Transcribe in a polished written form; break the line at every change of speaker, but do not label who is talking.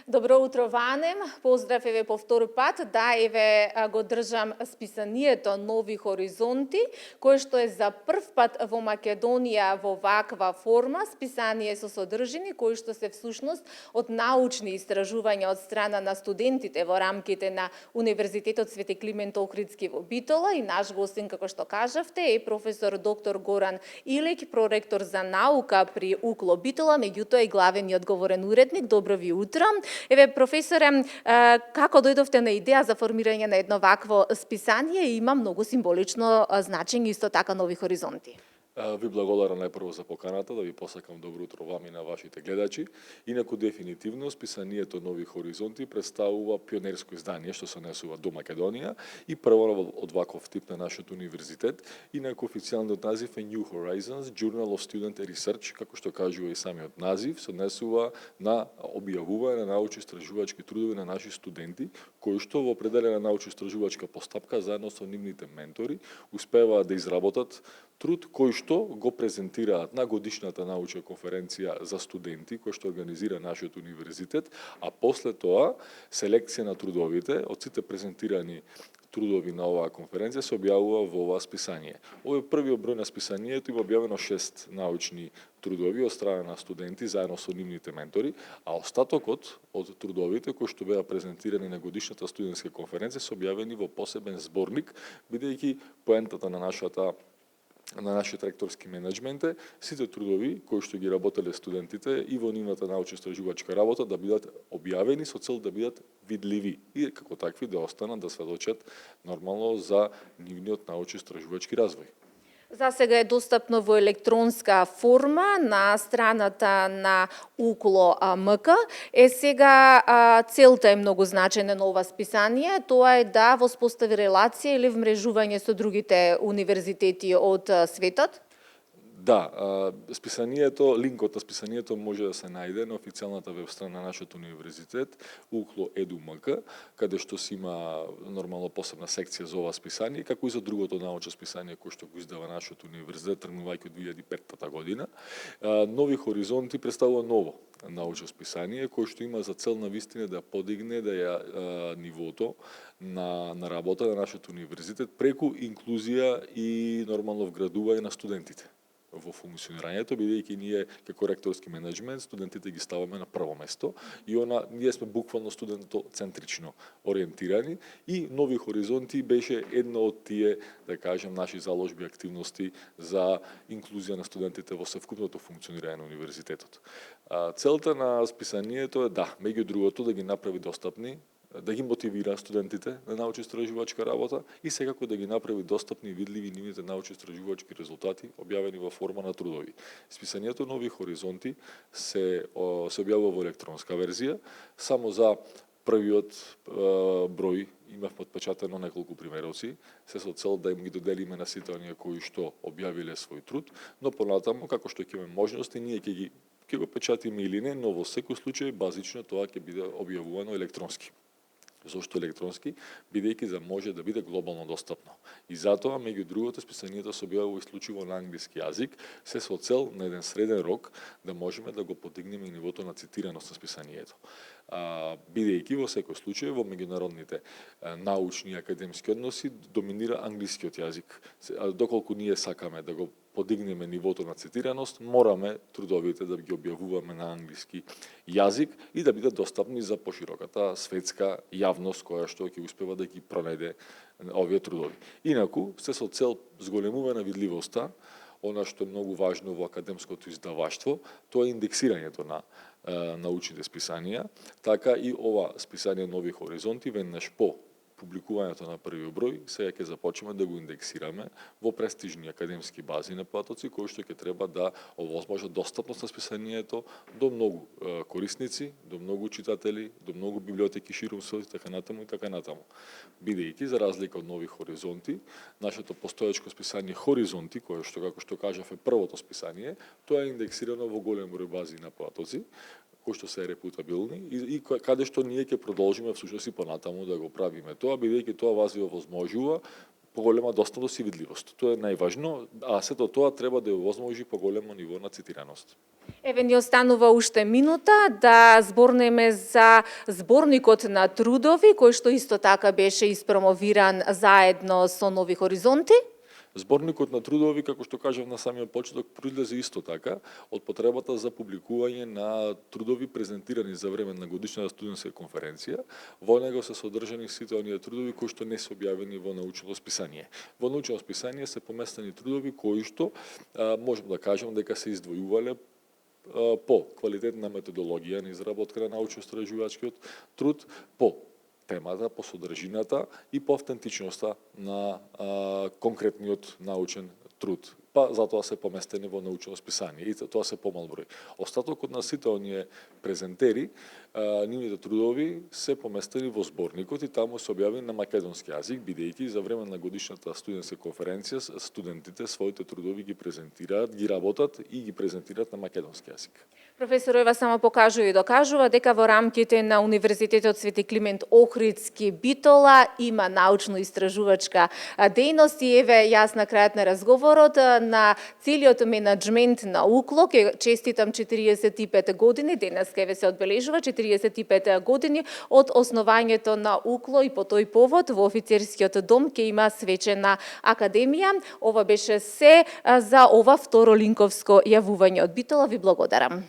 Добро утро, Ванем. Поздрав еве по втори пат. Да, еве го држам списанието Нови хоризонти, кое што е за прв пат во Македонија во ваква форма, списание со содржини кои што се всушност од научни истражувања од страна на студентите во рамките на Универзитетот Свети Климент Охридски во Битола и наш гостин, како што кажавте, е професор доктор Горан Илик, проректор за наука при УКЛО Битола, меѓутоа и главен говорен уредник. Добро ви утро. Еве, професоре, како дојдовте на идеја за формирање на едно вакво списание и има многу символично значење исто така Нови хоризонти?
Ви благодарам најпрво за поканата, да ви посакам добро утро вам и на вашите гледачи. Инаку дефинитивно списанието Нови хоризонти представува пионерско издание што се однесува до Македонија и прво од ваков тип на нашиот универзитет. Инаку официјалниот назив е New Horizons Journal of Student Research, како што кажува и самиот назив, се однесува на објавување на научно-истражувачки трудови на наши студенти, кои што во определена научно-истражувачка постапка заедно со нивните ментори успеваат да изработат труд кој што го презентираат на годишната научна конференција за студенти, кој што организира нашиот универзитет, а после тоа селекција на трудовите од сите презентирани трудови на оваа конференција се објавува во ова списание. Овој е првиот број на списанието и објавено 6 научни трудови од страна на студенти заедно со нивните ментори, а остатокот од трудовите кои што беа презентирани на годишната студентска конференција се објавени во посебен зборник, бидејќи поентата на нашиот ректорски менеджмент е сите трудови кои што ги работеле студентите и во нивната научно-истражувачка работа да бидат објавени со цел да бидат видливи и како такви да останат да сведочат нормално за нивниот научно-истражувачки развој.
За сега е достапно во електронска форма на страната на УКЛО МК. Сега целта е многу значајна на ова списание, тоа е да воспостави релација или вмрежување со другите универзитети од светот.
Да, списанието, линкот на списанието може да се најде на официјалната веб страна на нашиот универзитет uklo.edu.mk, каде што си има нормално посебна секција за ова списание, како и за другото научно списание кој што го издава нашиот универзитет тргнувајќи од 2005 година. Нови хоризонти представува ново научно списание кој што има за цел на вистина да подигне нивото на работа на нашиот универзитет преку инклузија и нормално вградување на студентите во функционирањето, бидејќи ние како ректорски менеджмент студентите ги ставаме на прво место и ние сме буквално студентоцентрично ориентирани и Нови хоризонти беше една од тие, да кажем, наши заложби активности за инклузија на студентите во совкупното функционирање на универзитетот. Целта на списанието е меѓу другото да ги направи достапни, да ги мотивира студентите на научно-истражувачка работа и секако да ги направи достапни и видливи нивните научно-истражувачки резултати објавени во форма на трудови. Списанието Нови хоризонти се објавува во електронска верзија, само за првиот број имавме отпечатано неколку примероци, се со цел да им ги доделиме на сите оние кои што објавиле свој труд, но понатаму како што ќе имаме можности ние ќе го печатиме или не, но во секој случај базично тоа ќе биде објавувано електронски. Зошто електронски? Бидејќи за може да биде глобално достапно. И затоа, меѓу другото, списанието се објавува исклучиво на англиски јазик, се со цел на еден среден рок да можеме да го подигнеме нивото на цитираност на списанието. Бидејќи во секој случај во меѓународните научни и академски односи доминира англискиот јазик. Доколку ние сакаме да го подигнеме нивото на цитираност, мораме трудовите да ги објавуваме на англиски јазик и да бидат достапни за пошироката светска јавност која што ќе успева да ги пронајде овие трудови. Инаку, се со цел зголемување на видливоста, она што е многу важно во академското издаваштво, тоа е индексирањето на научните списанија, така и ова списание Нови хоризонти веднаш по публикувањето на првиот број, сега ќе започнеме да го индексираме во престижни академски бази на потоци, кои што ќе треба да овозможат достапност на списанието до многу корисници, до многу читатели, до многу библиотеки ширум светот, така натаму. Бидејќи, за разлика од Нови хоризонти, нашето постоечко списание Хоризонти, кое што, како што кажав, е првото списание, тоа е индексирано во голем број бази на потоци, кои што се репутабилни и каде што ние ќе продолжиме всушност и понатаму да го правиме тоа, бидејќи тоа вас ви овозможува поголема достапност и видливост. Тоа е најважно, а сето тоа треба да ја овозможи поголемо ниво на цитираност.
Еве ни останува уште минута да зборнеме за зборникот на трудови, кој што исто така беше испромовиран заедно со Нови хоризонти.
Зборникот на трудови, како што кажав на самиот почеток, произлезе исто така од потребата за публикување на трудови презентирани за време на годишната студентска конференција. Во него се содржани сите оние трудови кои што не се објавени во научно списание. Во научно списание се поместени трудови кои што можем да кажем дека се издвојувале по квалитетна методологија на изработка на научно-истражувачкиот труд, по темата, по содржината и по автентичноста на конкретниот научен труд. Па затоа се поместени во научно списание и тоа се помал број. Остатокот на сите оние презентери, нивните трудови се поместени во зборникот и таму се објавени на македонски јазик, бидејќи за време на годишната студентска конференција студентите своите трудови ги презентираат, ги работат и ги презентираат на македонски јазик.
Професор Ева само покажува и докажува дека во рамките на Универзитетот Свети Климент Охридски Битола има научно-истражувачка дејност и еве јас на крајот на разговорот на целиот менаџмент на УКЛО ќе честитам 45 години, денеска еве се одбележува 45 години од основањето на УКЛО и по тој повод во офицерскиот дом ќе има свечена академија. Ова беше се за ова второ линковско јавување од Битола. Ви благодарам.